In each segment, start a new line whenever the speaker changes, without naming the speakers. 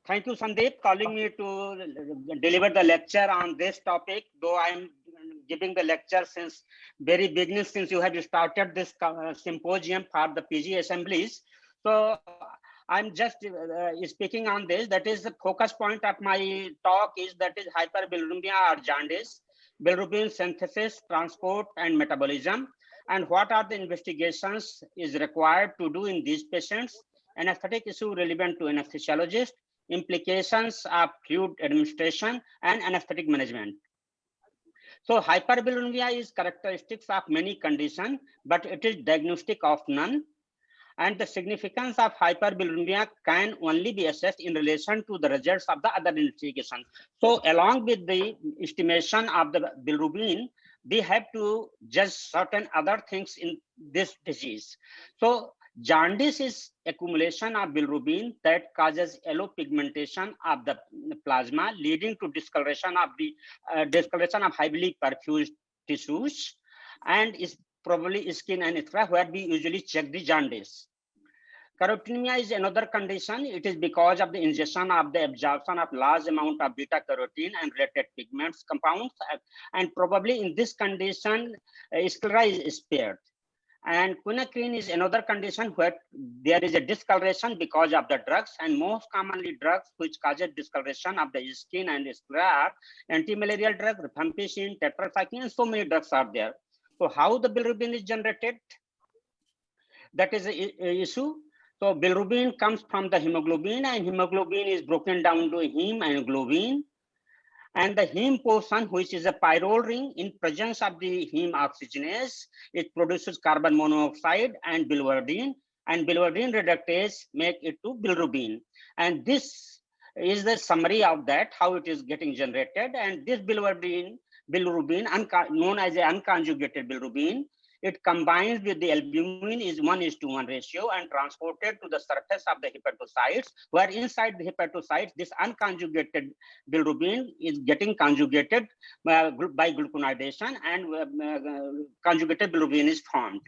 Thank you, Sandeep, calling me to deliver the lecture on this topic. Though I'm giving the lecture since very beginning, since you have started this symposium for the PG assemblies. So I'm just speaking on this. That is the focus point of my talk is that is hyperbilirubinemia or jaundice, bilirubin synthesis, transport, and metabolism, and what are the investigations is required to do in these patients, anesthetic issue relevant to anesthesiologist, implications of fluid administration, and anesthetic management. So hyperbilirubinemia is characteristics of many conditions, but it is diagnostic of none. And the significance of hyperbilirubinemia can only be assessed in relation to the results of the other investigation. So along with the estimation of the bilirubin, we have to judge certain other things in this disease. So jaundice is accumulation of bilirubin that causes yellow pigmentation of the plasma, leading to discoloration of the heavily perfused tissues, and is probably skin and etc., where we usually check the jaundice. Carotinemia is another condition. It is because of the ingestion of the absorption of large amount of beta carotene and related pigments compounds, and probably in this condition, sclera is spared. And quinacrine is another condition where there is a discoloration because of the drugs, and most commonly drugs which causes discoloration of the skin and sclera are anti-malarial drugs, rifampicin, tetracycline, and so many drugs are there. So how the bilirubin is generated? That is an issue. So bilirubin comes from the hemoglobin, and hemoglobin is broken down to heme and globin. And the heme portion, which is a pyrrole ring, in presence of the heme oxygenase, it produces carbon monoxide and biliverdin reductase make it to bilirubin. And this is the summary of that, how it is getting generated. And this bilirubin, known as an unconjugated bilirubin, it combines with the albumin is 1:1 ratio and transported to the surface of the hepatocytes, where inside the hepatocytes, this unconjugated bilirubin is getting conjugated by gluconidation, and conjugated bilirubin is formed.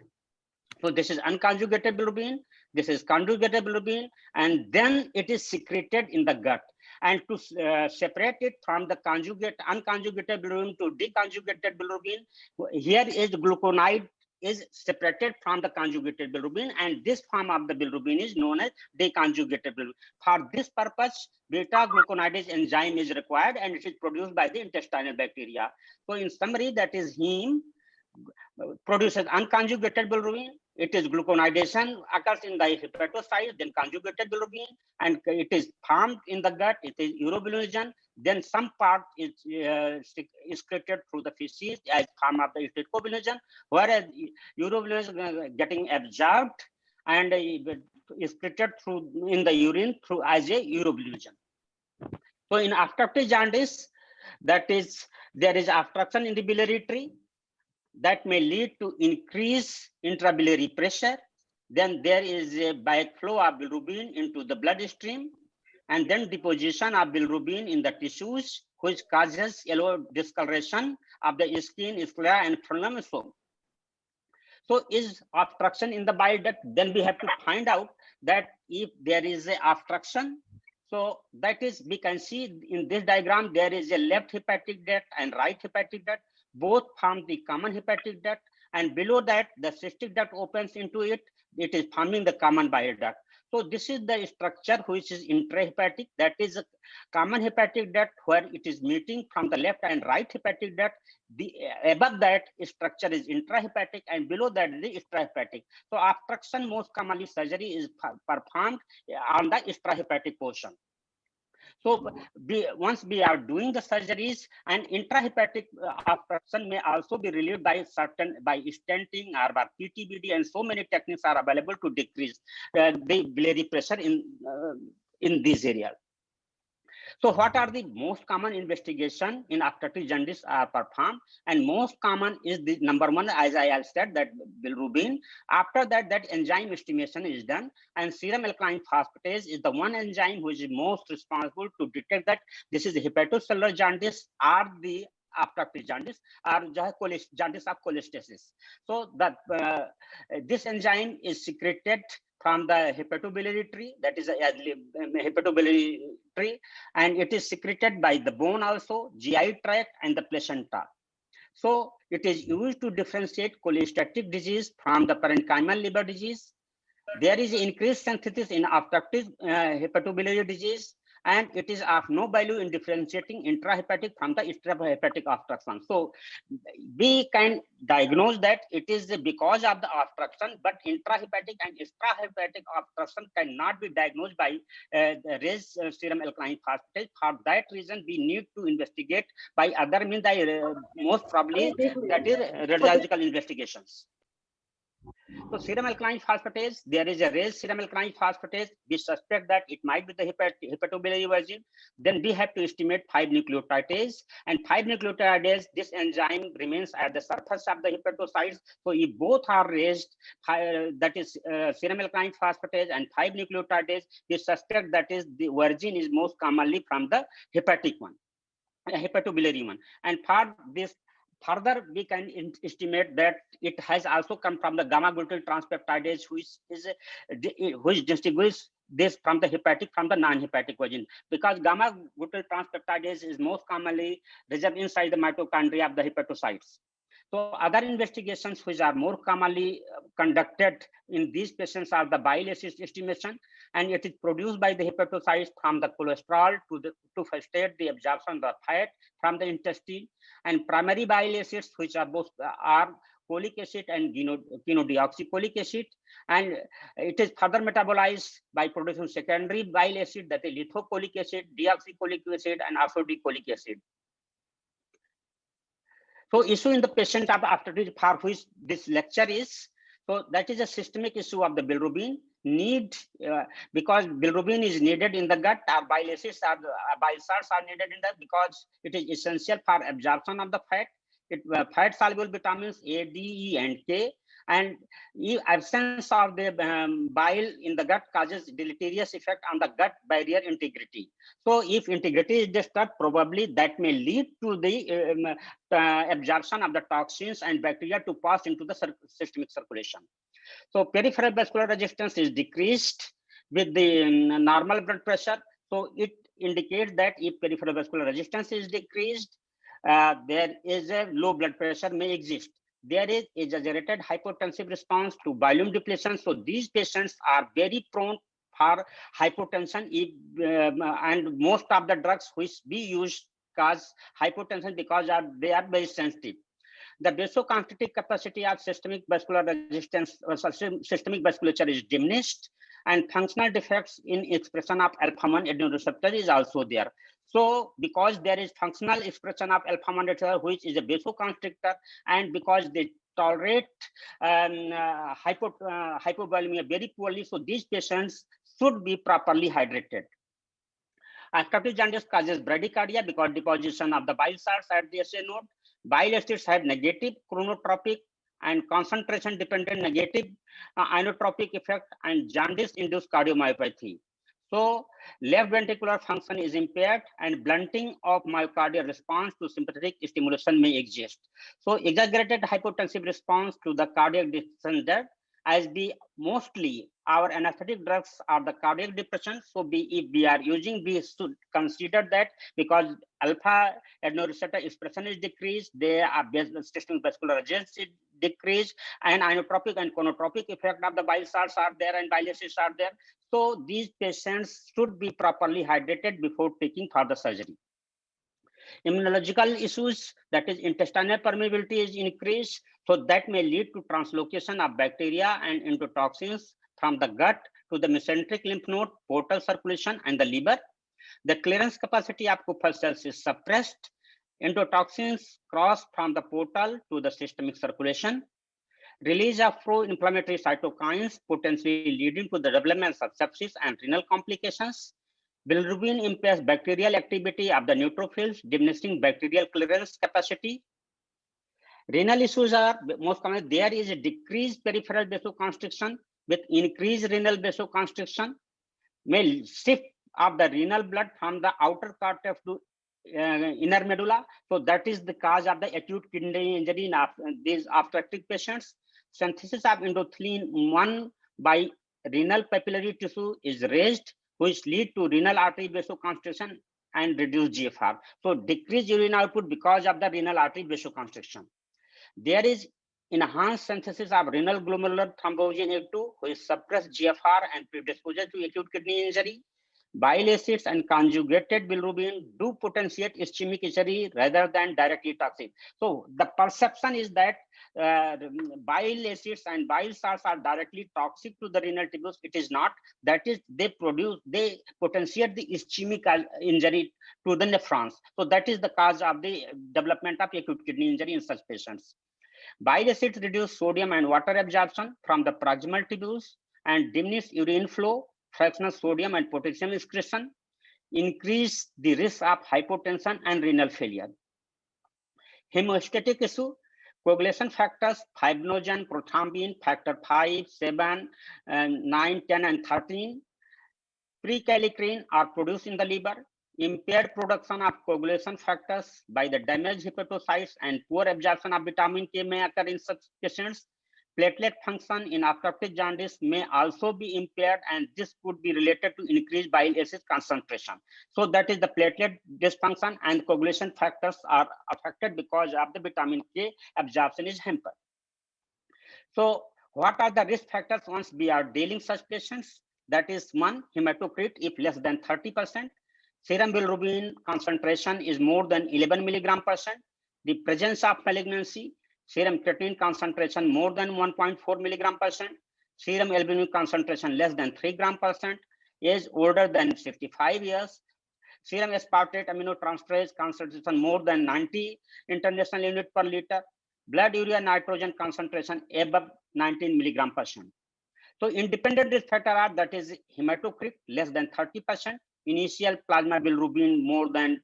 So this is unconjugated bilirubin, this is conjugated bilirubin, and then it is secreted in the gut. And to separate it from the unconjugated bilirubin to deconjugated bilirubin, here is gluconide is separated from the conjugated bilirubin, and this form of the bilirubin is known as deconjugated bilirubin. For this purpose, beta gluconidase enzyme is required, and it is produced by the intestinal bacteria. So in summary, that is heme produces unconjugated bilirubin. It is gluconidation occurs in the hepatocyte, then conjugated bilirubin, and it is formed in the gut. It is urobilinogen. Then some part is excreted through the feces as form of the urobilinogen, whereas urobilinogen getting absorbed and excreted through in the urine through as a urobilinogen. So in obstructive jaundice, that is there is obstruction in the biliary tree that may lead to increased intrabiliary pressure. Then there is a backflow of bilirubin into the bloodstream, and then deposition of bilirubin in the tissues, which causes yellow discoloration of the skin, sclera, and phloem. So is obstruction in the bile duct? Then we have to find out that if there is a obstruction, so that is, we can see in this diagram, there is a left hepatic duct and right hepatic duct, both form the common hepatic duct, and below that, the cystic duct opens into it. It is forming the common bile duct. So this is the structure which is intrahepatic. That is a common hepatic duct where it is meeting from the left and right hepatic duct. The above that structure is intrahepatic, and below that is the extrahepatic. So obstruction, most commonly surgery is performed on the extrahepatic portion. So once we are doing the surgeries, and intrahepatic obstruction may also be relieved by stenting or by PTBD, and so many techniques are available to decrease the biliary pressure in this area. So what are the most common investigation in obstructive jaundice are performed? And most common is the number one, as I have said, that bilirubin. After that, that enzyme estimation is done, and serum alkaline phosphatase is the one enzyme which is most responsible to detect that this is the hepatocellular jaundice or the obstructive jaundice or jaundice of cholestasis. So that this enzyme is secreted from the hepatobiliary tree, that is a hepatobiliary tree, and it is secreted by the bone also, GI tract, and the placenta. So it is used to differentiate cholestatic disease from the parenchymal liver disease. There is increased synthesis in obstructive hepatobiliary disease, and it is of no value in differentiating intrahepatic from the extrahepatic obstruction. So we can diagnose that it is because of the obstruction, but intrahepatic and extrahepatic obstruction cannot be diagnosed by raised serum alkaline phosphatase. For that reason, we need to investigate by other means, most probably that is radiological investigations. So serum alkaline phosphatase, there is a raised serum alkaline phosphatase. We suspect that it might be the hepatobiliary virgin. Then we have to estimate 5-nucleotidase, and 5-nucleotidase, this enzyme remains at the surface of the hepatocytes. So if both are raised, that is serum alkaline phosphatase and 5-nucleotidase, we suspect that is the virgin is most commonly from the hepatic one, hepatobiliary one. And for this, further, we can estimate that it has also come from the gamma-glutyl transpeptidase, which distinguishes this from the hepatic from the non-hepatic version, because gamma-glutyl transpeptidase is most commonly reserved inside the mitochondria of the hepatocytes. So other investigations which are more commonly conducted in these patients are the bile acid estimation, and it is produced by the hepatocytes from the cholesterol to facilitate the absorption of the fat from the intestine, and primary bile acids, which are both are cholic acid and chenodeoxycholic acid, and it is further metabolized by producing secondary bile acid, that is lithocholic acid, deoxycholic acid, and ursodeocholic acid. So issue in the patient after for which this lecture is, so that is a systemic issue of the bilirubin need, because bilirubin is needed in the gut, bile acids are bile salts are needed in that, because it is essential for absorption of the fat. Fat soluble vitamins A, D, E, and K, and absence of the bile in the gut causes deleterious effect on the gut barrier integrity. So if integrity is disturbed, probably that may lead to the absorption of the toxins and bacteria to pass into the systemic circulation. So peripheral vascular resistance is decreased with the normal blood pressure. So it indicates that if peripheral vascular resistance is decreased, there is a low blood pressure may exist. There is exaggerated hypotensive response to volume depletion. So these patients are very prone for hypotension, and most of the drugs which we use cause hypotension because they are very sensitive. The vasoconstrictive capacity of systemic vascular resistance or systemic vasculature is diminished, and functional defects in expression of alpha-1 adrenoreceptor is also there. So because there is functional expression of alpha-1 receptor, which is a vasoconstrictor, and because they tolerate hypovolemia very poorly, so these patients should be properly hydrated. Obstructive jaundice causes bradycardia because deposition of the bile salts at the SA node. Bile acids have negative chronotropic and concentration dependent negative inotropic effect, and jaundice induced cardiomyopathy. So left ventricular function is impaired, and blunting of myocardial response to sympathetic stimulation may exist. So exaggerated hypotensive response to the cardiac depression, as we mostly our anesthetic drugs are the cardiac depression. So if we are using, we should consider that because alpha adrenoreceptor expression is decreased, they are systemic vascular resistance is decreased, and inotropic and chronotropic effect of the bile salts are there and bile acids are there. So these patients should be properly hydrated before taking further surgery. Immunological issues, that is intestinal permeability is increased, so that may lead to translocation of bacteria and endotoxins from the gut to the mesenteric lymph node, portal circulation, and the liver. The clearance capacity of Kupffer cells is suppressed. Endotoxins cross from the portal to the systemic circulation. Release of pro-inflammatory cytokines potentially leading to the development of sepsis and renal complications. Bilirubin impairs bacterial activity of the neutrophils, diminishing bacterial clearance capacity. Renal issues are most common. There is a decreased peripheral vasoconstriction with increased renal vasoconstriction, may shift of the renal blood from the outer cortex to inner medulla. So that is the cause of the acute kidney injury in these obstructive patients. Synthesis of endothelin 1 by renal papillary tissue is raised, which lead to renal artery vasoconstriction and reduce GFR. So decreased urine output because of the renal artery vasoconstriction. There is enhanced synthesis of renal glomerular thrombosin A2, which suppress GFR and predisposes to acute kidney injury. Bile acids and conjugated bilirubin do potentiate ischemic injury rather than directly toxic. So the perception is that bile acids and bile salts are directly toxic to the renal tubules. It is not. That is, they potentiate the ischemic injury to the nephrons. So that is the cause of the development of acute kidney injury in such patients. Bile acids reduce sodium and water absorption from the proximal tubules and diminish urine flow, fractional sodium and potassium excretion, increase the risk of hypotension and renal failure. Hemostatic issue, coagulation factors, fibrinogen, prothrombin, factor 5, 7, 9, 10, and 13, prekallikrein are produced in the liver. Impaired production of coagulation factors by the damaged hepatocytes and poor absorption of vitamin K may occur in such patients. Platelet function in obstructive jaundice may also be impaired, and this could be related to increased bile acid concentration. So that is the platelet dysfunction, and coagulation factors are affected because of the vitamin K absorption is hampered. So what are the risk factors once we are dealing such patients? That is, 1, hematocrit if less than 30%. Serum bilirubin concentration is more than 11 mg/%. The presence of malignancy, serum creatinine concentration more than 1.4 mg/%. Serum albumin concentration less than 3 g/%. Age older than 65 years. Serum aspartate aminotransferase concentration more than 90 international unit per liter. Blood urea nitrogen concentration above 19 mg/%. So independent risk factor are, that is, hematocrit less than 30%, initial plasma bilirubin more than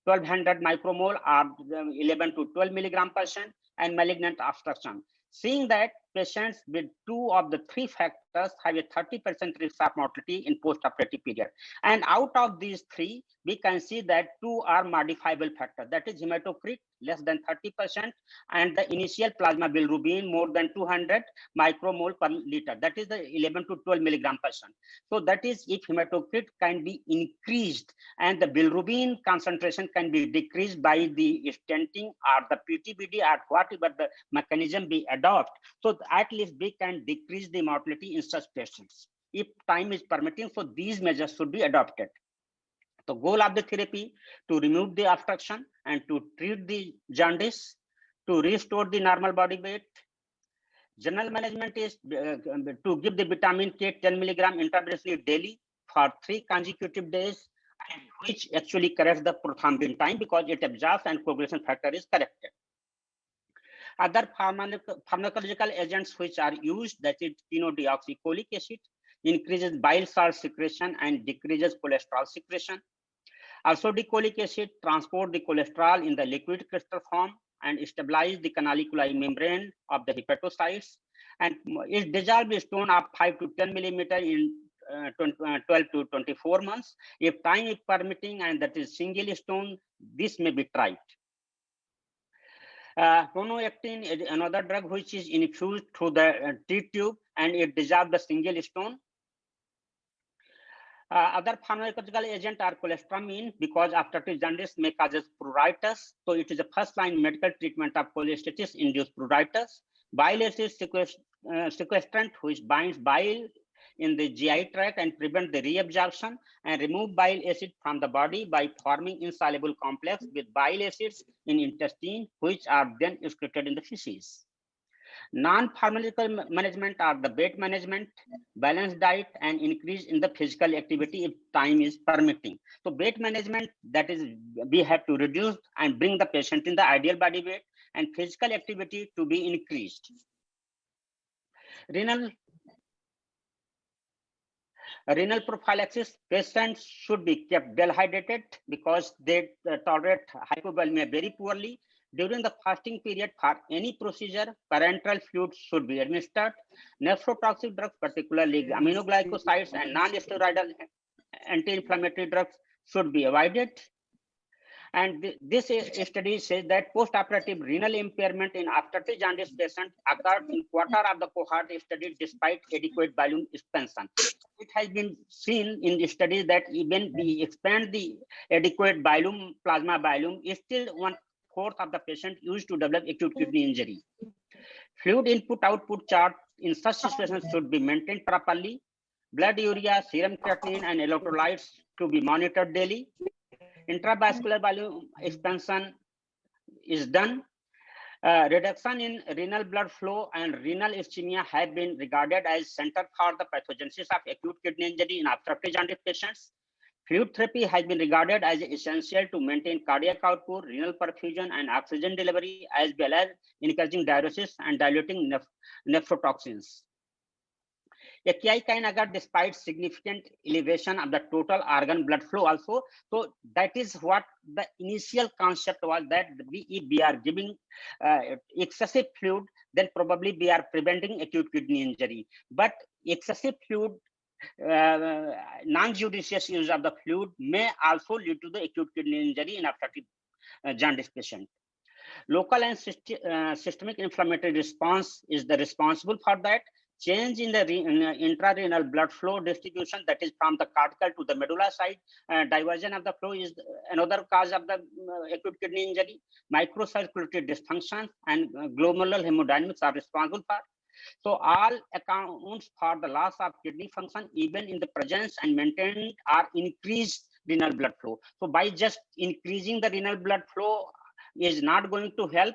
1200 micromole or 11 to 12 mg/%, and malignant obstruction. Seeing that patients with 2 of the 3 factors have a 30% risk of mortality in post-operative period. And out of these 3, we can see that 2 are modifiable factors. That is hematocrit less than 30% and the initial plasma bilirubin more than 200 micromole per liter. That is the 11 to 12 mg/%. So that is, if hematocrit can be increased and the bilirubin concentration can be decreased by the stenting or the PTBD or whatever the mechanism be adopt, so at least we can decrease the mortality in such patients if time is permitting. So these measures should be adopted. The goal of the therapy to remove the obstruction and to treat the jaundice, to restore the normal body weight. General management is to give the vitamin K 10 mg intravenously daily for 3 consecutive days, which actually corrects the prothrombin time because it absorbs and coagulation factor is corrected. Other pharmacological agents which are used, that is phenodeoxycholic acid, increases bile salt secretion and decreases cholesterol secretion. Ursodeoxycholic acid transport the cholesterol in the liquid crystal form and stabilize the canaliculi membrane of the hepatocytes, and it dissolves stone of 5 to 10 millimeter in 12 to 24 months. If time is permitting and that is single stone, this may be tried. Gonocectin is another drug which is infused through the teat tube and it dissolves the single stone. Other pharmacological agents are cholestyramine because obstructive jaundice may causes pruritus. So it is a first-line medical treatment of cholestasis-induced pruritus. Bile acid sequestrant, which binds bile in the GI tract and prevent the reabsorption and remove bile acid from the body by forming insoluble complex with bile acids in intestine, which are then excreted in the feces. Non-pharmacological management are the weight management, balanced diet, and increase in the physical activity if time is permitting. So weight management, that is, we have to reduce and bring the patient in the ideal body weight, and physical activity to be increased. Renal prophylaxis, patients should be kept well hydrated because they tolerate hypovolemia very poorly. During the fasting period for any procedure, parenteral fluid should be administered. Nephrotoxic drugs, particularly aminoglycosides and non-steroidal anti-inflammatory drugs, should be avoided. And this study says that post-operative renal impairment in obstructive jaundice patients occurred in quarter of the cohort studied despite adequate volume expansion. It has been seen in the studies that even we expand the adequate volume, plasma volume, is still 1/4 of the patient used to develop acute kidney injury. Fluid input-output chart in such situations should be maintained properly. Blood urea, serum creatinine, and electrolytes to be monitored daily. Intravascular volume expansion is done. Reduction in renal blood flow and renal ischemia have been regarded as center for the pathogenesis of acute kidney injury in obstructive jaundice patients. Fluid therapy has been regarded as essential to maintain cardiac output, renal perfusion, and oxygen delivery, as well as encouraging diuresis and diluting nephrotoxins. AKI can occur despite significant elevation of the total organ blood flow also. So that is what the initial concept was, that if we are giving excessive fluid, then probably we are preventing acute kidney injury. But excessive fluid, non-judicious use of the fluid may also lead to the acute kidney injury in obstructive jaundice patient. Local and systemic inflammatory response is the responsible for that. Change in the intrarenal blood flow distribution, that is from the cortical to the medulla side, diversion of the flow is another cause of the acute kidney injury. Microcirculatory dysfunction and glomerular hemodynamics are responsible for. So all accounts for the loss of kidney function, even in the presence and maintained or increased renal blood flow. So by just increasing the renal blood flow is not going to help,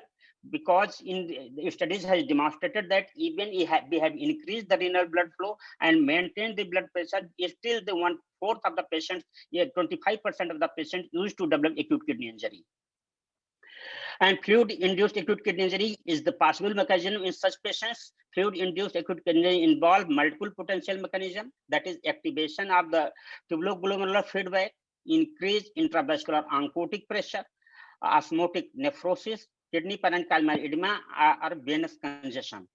because in the studies has demonstrated that even we have increased the renal blood flow and maintained the blood pressure, is still the 1/4 of the patients, 25% of the patients used to develop acute kidney injury. And fluid-induced acute kidney injury is the possible mechanism in such patients. Fluid-induced acute kidney injury involve multiple potential mechanisms, that is activation of the tubuloglomerular feedback, increased intravascular oncotic pressure, osmotic nephrosis, kidney parenchymal edema, or venous congestion.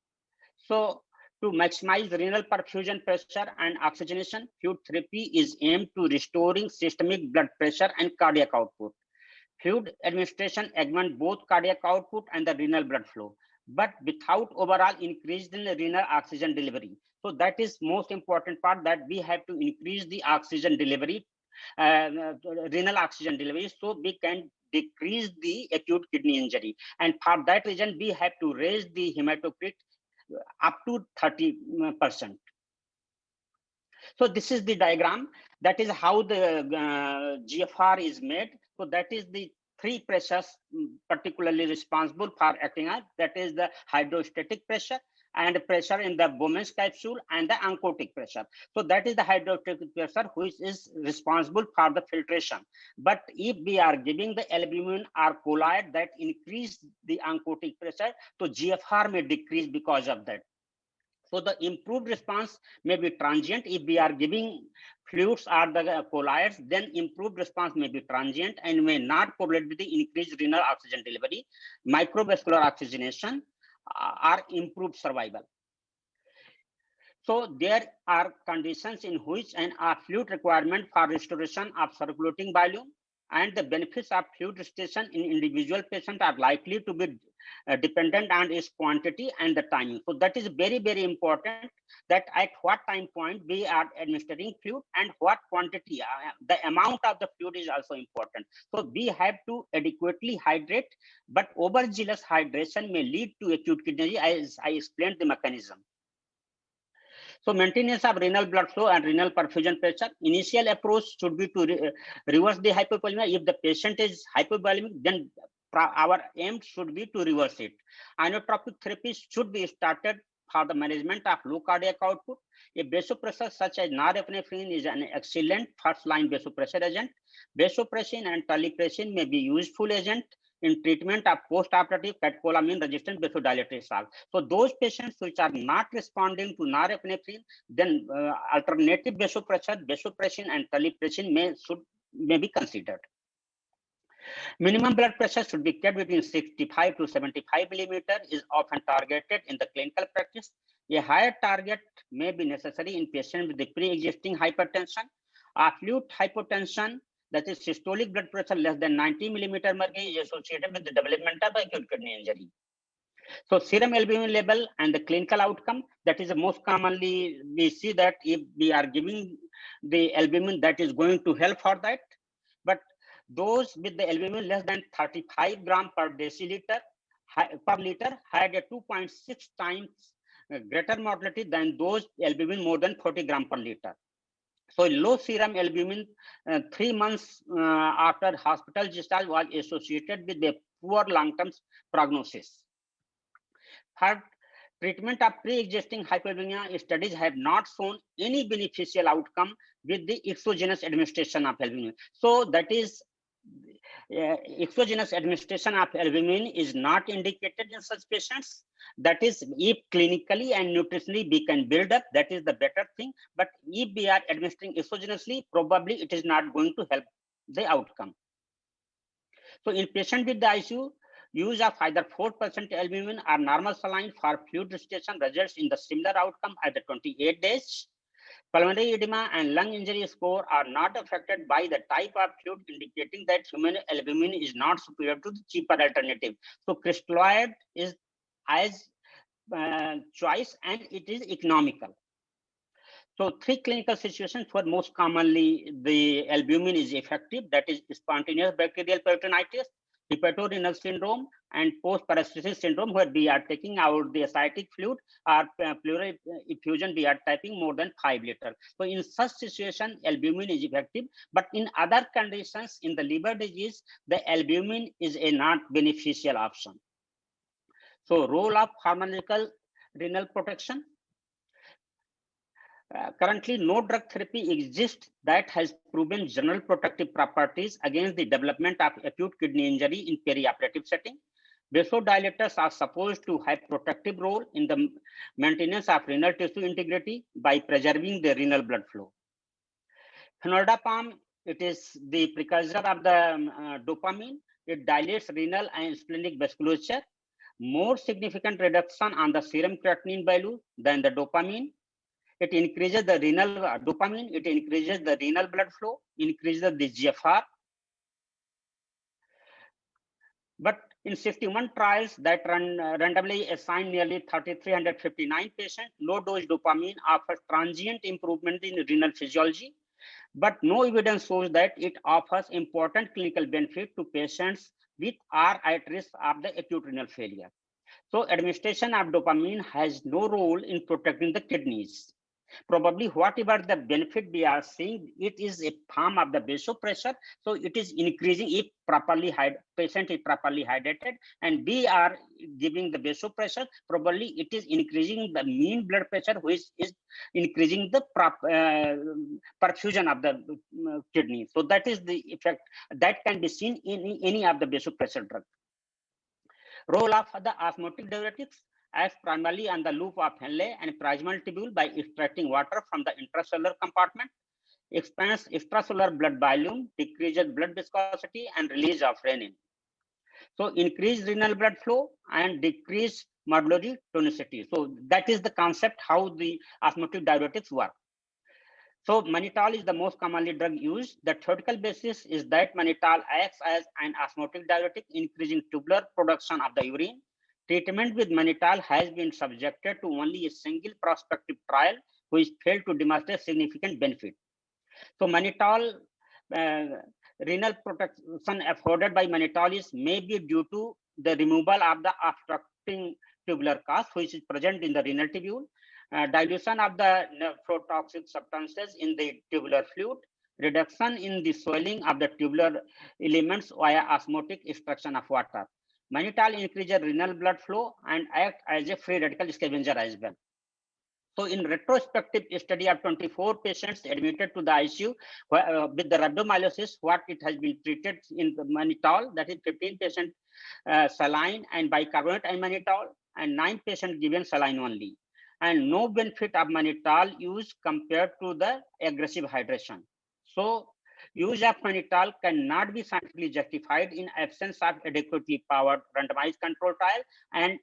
So to maximize renal perfusion pressure and oxygenation, fluid therapy is aimed to restoring systemic blood pressure and cardiac output. Fluid administration augment both cardiac output and the renal blood flow, but without overall increase in the renal oxygen delivery. So that is most important part, that we have to increase the oxygen delivery, renal oxygen delivery, so we can decrease the acute kidney injury. And for that reason, we have to raise the hematocrit up to 30%. So this is the diagram. That is how the GFR is made. So that is the three pressures particularly responsible for acting as, that is the hydrostatic pressure and pressure in the Bowman's capsule and the oncotic pressure. So that is the hydrostatic pressure which is responsible for the filtration. But if we are giving the albumin or colloid that increase the oncotic pressure, so GFR may decrease because of that. So the improved response may be transient. If we are giving fluids or the colloids, then improved response may be transient and may not correlate with the increased renal oxygen delivery, microvascular oxygenation, or improved survival. So there are conditions in which an fluid requirement for restoration of circulating volume and the benefits of fluid restoration in individual patients are likely to be dependent on its quantity and the timing. So that is very, very important, that at what time point we are administering fluid and what quantity, the amount of the fluid is also important. So we have to adequately hydrate, but overzealous hydration may lead to acute kidney, as I explained the mechanism. So maintenance of renal blood flow and renal perfusion pressure. Initial approach should be to reverse the hypovolemia. If the patient is hypovolemic, then our aim should be to reverse it. Inotropic therapy should be started for the management of low cardiac output. A vasopressor such as norepinephrine is an excellent first-line vasopressor agent. Vasopressin and terlipressin may be useful agent in treatment of post-operative catecholamine-resistant vasodilators. So those patients which are not responding to norepinephrine, then alternative vasopressor, vasopressin and terlipressin may be considered. Minimum blood pressure should be kept between 65 to 75 millimeter is often targeted in the clinical practice. A higher target may be necessary in patients with the pre-existing hypertension. Acute hypotension that is systolic blood pressure less than 90 millimeter mercury, is associated with the development of acute kidney injury. So serum albumin level and the clinical outcome, that is the most commonly we see that if we are giving the albumin, that is going to help for that. But those with the albumin less than 35 gram per deciliter per liter had a 2.6 times greater mortality than those albumin more than 40 gram per liter. So low serum albumin 3 months after hospital discharge was associated with a poor long-term prognosis. Third, treatment of pre-existing hyperbuminemia studies have not shown any beneficial outcome with the exogenous administration of albumin. So that is, exogenous administration of albumin is not indicated in such patients. That is, if clinically and nutritionally we can build up, that is the better thing. But if we are administering exogenously, probably it is not going to help the outcome. So in patient with the ICU, use of either 4% albumin or normal saline for fluid restriction results in the similar outcome at the 28 days. Pulmonary edema and lung injury score are not affected by the type of fluid, indicating that human albumin is not superior to the cheaper alternative. So crystalloid is as choice and it is economical. So 3 clinical situations where most commonly the albumin is effective, that is spontaneous bacterial peritonitis, hepatorenal syndrome, and post-paresthetic syndrome, where we are taking out the ascitic fluid or pleural effusion, we are typing more than 5 liters. So in such situation, albumin is effective, but in other conditions, in the liver disease, the albumin is a not beneficial option. So role of pharmacological renal protection. Currently, no drug therapy exists that has proven general protective properties against the development of acute kidney injury in perioperative setting. Vasodilators are supposed to have protective role in the maintenance of renal tissue integrity by preserving the renal blood flow. Phenoldiazepam, it is the precursor of the dopamine. It dilates renal and splenic vasculature. More significant reduction on the serum creatinine value than the dopamine. It increases the renal dopamine, it increases the renal blood flow, increases the GFR. But in 61 trials that randomly assigned nearly 3,359 patients, low dose dopamine offers transient improvement in renal physiology, but no evidence shows that it offers important clinical benefit to patients with or at risk of the acute renal failure. So administration of dopamine has no role in protecting the kidneys. Probably whatever the benefit we are seeing, it is a form of the vasopressor. So it is increasing if properly patient is properly hydrated, and we are giving the vasopressor. Probably it is increasing the mean blood pressure, which is increasing the perfusion of the kidney. So that is the effect that can be seen in any of the vasopressor drug. Role of the osmotic diuretics acts primarily on the loop of Henle and proximal tubule by extracting water from the intracellular compartment, expands extracellular blood volume, decreases blood viscosity, and release of renin. So increase renal blood flow and decrease medullary tonicity. So that is the concept how the osmotic diuretics work. So mannitol is the most commonly drug used. The theoretical basis is that mannitol acts as an osmotic diuretic, increasing tubular production of the urine. Treatment with mannitol has been subjected to only a single prospective trial, which failed to demonstrate significant benefit. So mannitol, renal protection afforded by mannitol may be due to the removal of the obstructing tubular cast, which is present in the renal tubule, dilution of the nephrotoxic substances in the tubular fluid, reduction in the swelling of the tubular elements via osmotic extraction of water. Mannitol increases renal blood flow and act as a free radical scavenger as well. So in retrospective study of 24 patients admitted to the ICU with the rhabdomyolysis, what it has been treated in the mannitol, that is 15 patients saline and bicarbonate and mannitol, and 9 patients given saline only. And no benefit of mannitol use compared to the aggressive hydration. So use of mannitol cannot be scientifically justified in absence of adequately powered randomized control trial, and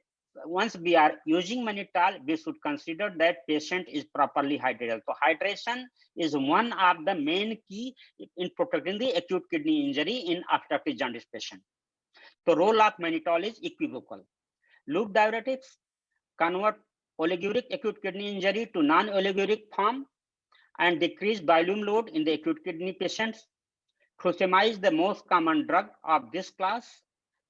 once we are using mannitol, we should consider that patient is properly hydrated. So hydration is one of the main key in protecting the acute kidney injury in obstructive jaundice patient. The role of mannitol is equivocal. Loop diuretics convert oliguric acute kidney injury to non-oliguric form and decrease volume load in the acute kidney patients. Furosemide is the most common drug of this class.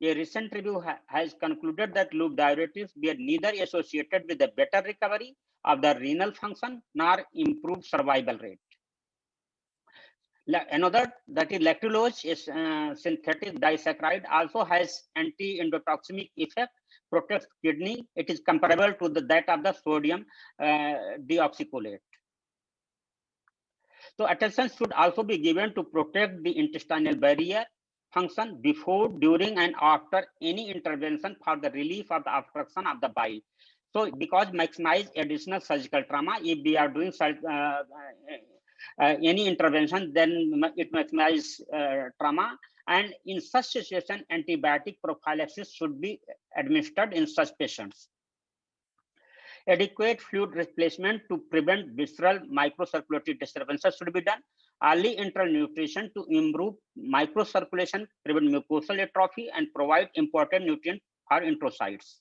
A recent review has concluded that loop diuretics were neither associated with a better recovery of the renal function nor improved survival rate. Another, that is lactulose, is synthetic disaccharide, also has anti-endotoxemic effect, protects kidney. It is comparable to that of the sodium deoxycholate. So attention should also be given to protect the intestinal barrier function before, during, and after any intervention for the relief of the obstruction of the bile. So because maximize additional surgical trauma, if we are doing any intervention, then it maximizes trauma. And in such situation, antibiotic prophylaxis should be administered in such patients. Adequate fluid replacement to prevent visceral microcirculatory disturbances should be done. Early enteral nutrition to improve microcirculation, prevent mucosal atrophy, and provide important nutrients for enterocytes.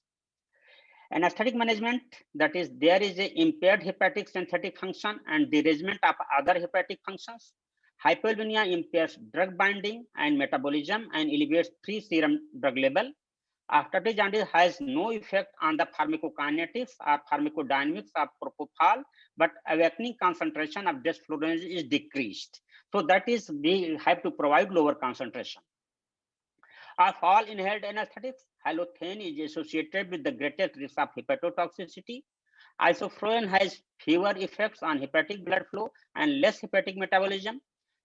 Anesthetic management, that is, there is a impaired hepatic synthetic function and derangement of other hepatic functions. Hypovolemia impairs drug binding and metabolism and elevates free serum drug level. Obstructive jaundice has no effect on the pharmacokinetics or pharmacodynamics of propofol, but awakening concentration of desflurane is decreased. So that is, we have to provide lower concentration. Of all inhaled anesthetics, halothane is associated with the greatest risk of hepatotoxicity. Isoflurane has fewer effects on hepatic blood flow and less hepatic metabolism.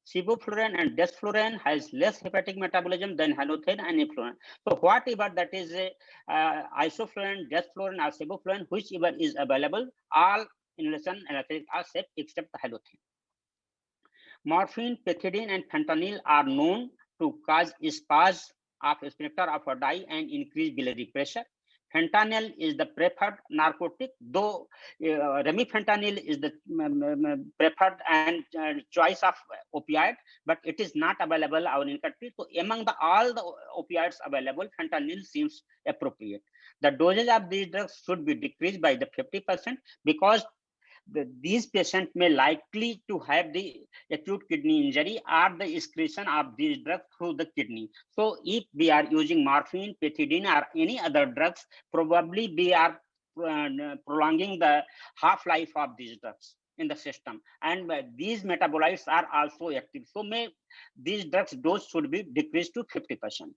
Sevoflurane and desflurane has less hepatic metabolism than halothane and eflurane. So whatever that is isoflurane, desflurane, or sevoflurane, whichever is available, all inhalation anesthetics are safe except the halothane. Morphine, pethidine, and fentanyl are known to cause spasm of sphincter of Oddi and increase biliary pressure. Fentanyl is the preferred narcotic, though remifentanil is the preferred and choice of opioid, but it is not available out in country. So among all the opioids available, fentanyl seems appropriate. The dosage of these drugs should be decreased by the 50% because these patients may likely to have the acute kidney injury or the excretion of these drugs through the kidney. So if we are using morphine, pethidine, or any other drugs, probably we are prolonging the half-life of these drugs in the system. And these metabolites are also active. So these drugs dose should be decreased to 50%.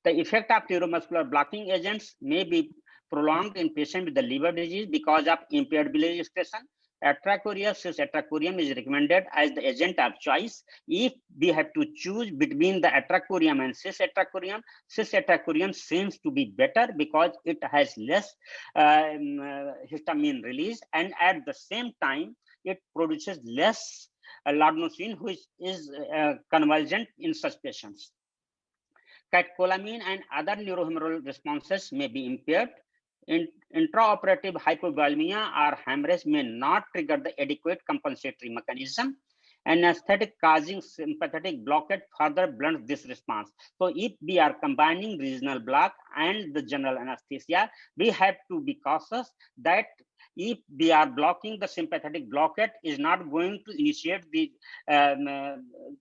The effect of neuromuscular blocking agents may be prolonged in patients with the liver disease because of impaired biliary excretion. Atrachoria, cis-atracurium is recommended as the agent of choice. If we have to choose between the atracurium and cis-atracurium seems to be better because it has less histamine release, and at the same time, it produces less laudanum, which is convergent in such patients. Catecholamine and other neurohumoral responses may be impaired. Intraoperative hypovolemia or hemorrhage may not trigger the adequate compensatory mechanism. Anesthetic causing sympathetic blockade further blunts this response. So if we are combining regional block and the general anesthesia, we have to be cautious that if we are blocking the sympathetic blockade is not going to initiate the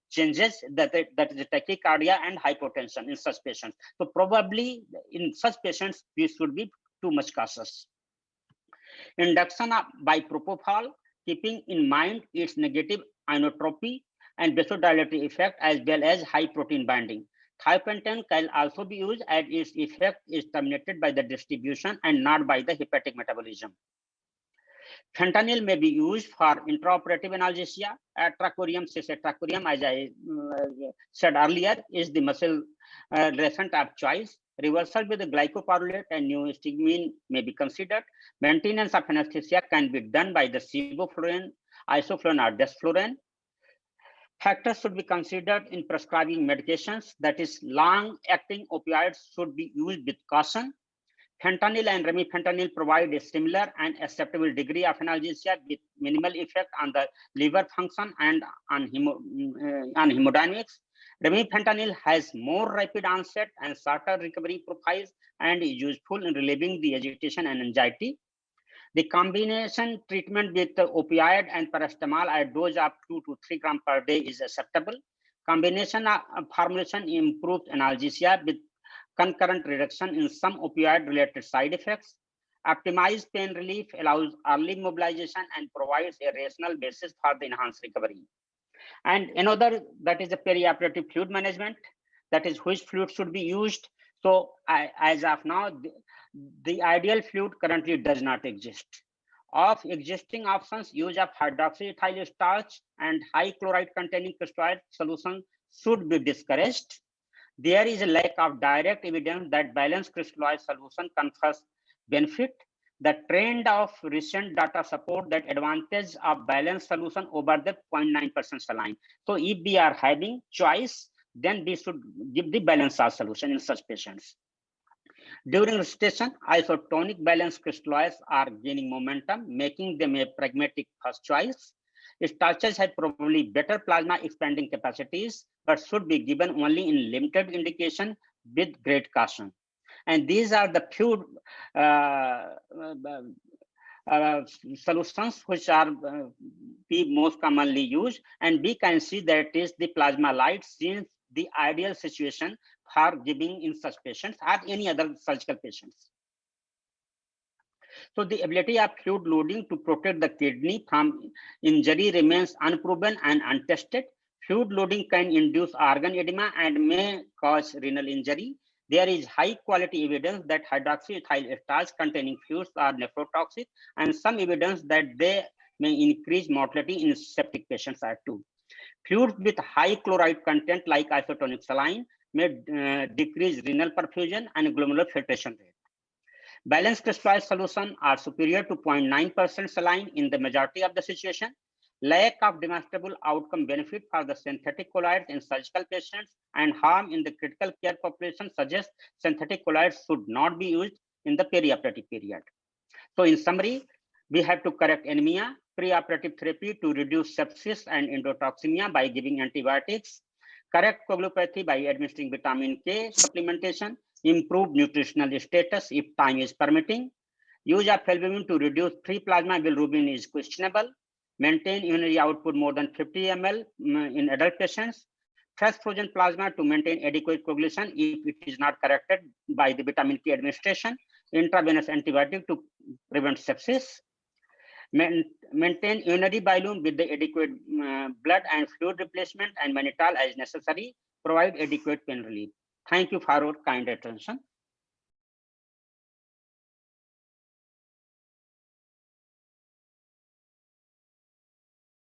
changes that is tachycardia and hypotension in such patients. So probably in such patients, we should be too much cautious. Induction by propofol, keeping in mind its negative inotropy and vasodilatory effect as well as high protein binding. Thiopentane can also be used as its effect is terminated by the distribution and not by the hepatic metabolism. Fentanyl may be used for intraoperative analgesia. Atracurium, cis-atracurium, as I said earlier, is the muscle relaxant of choice. Reversal with the glycopyrrolate and neostigmine may be considered. Maintenance of anesthesia can be done by the sevoflurane, isoflurane, or desflurane. Factors should be considered in prescribing medications, that is, long-acting opioids should be used with caution. Fentanyl and remifentanil provide a similar and acceptable degree of analgesia with minimal effect on the liver function and on hemodynamics. Remifentanil has more rapid onset and shorter recovery profiles and is useful in relieving the agitation and anxiety. The combination treatment with the opioid and paracetamol at dose of 2 to 3 grams per day is acceptable. Combination formulation improves analgesia with concurrent reduction in some opioid-related side effects. Optimized pain relief allows early mobilization and provides a rational basis for the enhanced recovery. And another, that is the perioperative fluid management, that is which fluid should be used. So as of now, the ideal fluid currently does not exist. Of existing options, use of hydroxyethyl starch and high chloride containing crystalloid solution should be discouraged. There is a lack of direct evidence that balanced crystalloid solution confers benefit. The trend of recent data support that advantage of balanced solution over the 0.9% saline. So if we are having choice, then we should give the balanced salt solution in such patients. During resuscitation, isotonic balanced crystalloids are gaining momentum, making them a pragmatic first choice. Starches have probably better plasma expanding capacities, but should be given only in limited indication with great caution. And these are the few solutions which are most commonly used, and we can see that is the plasma light seems the ideal situation for giving in such patients or any other surgical patients. So the ability of fluid loading to protect the kidney from injury remains unproven and untested. Fluid loading can induce organ edema and may cause renal injury. There is high quality evidence that hydroxyethyl starch containing fluids are nephrotoxic, and some evidence that they may increase mortality in septic patients too. Fluids with high chloride content like isotonic saline may decrease renal perfusion and glomerular filtration rate. Balanced crystalloid solution are superior to 0.9% saline in the majority of the situation. Lack of demonstrable outcome benefit for the synthetic colloids in surgical patients and harm in the critical care population suggests synthetic colloids should not be used in the perioperative period. So in summary, we have to correct anemia, preoperative therapy to reduce sepsis and endotoxemia by giving antibiotics, correct coagulopathy by administering vitamin K supplementation, improve nutritional status if time is permitting. Use of albumin to reduce free plasma bilirubin is questionable. Maintain urinary output more than 50 ml in adult patients. Fresh frozen plasma to maintain adequate coagulation if it is not corrected by the vitamin K administration. Intravenous antibiotic to prevent sepsis. Maintain urinary volume with the adequate blood and fluid replacement and mannitol as necessary. Provide adequate pain relief. Thank you for your kind attention.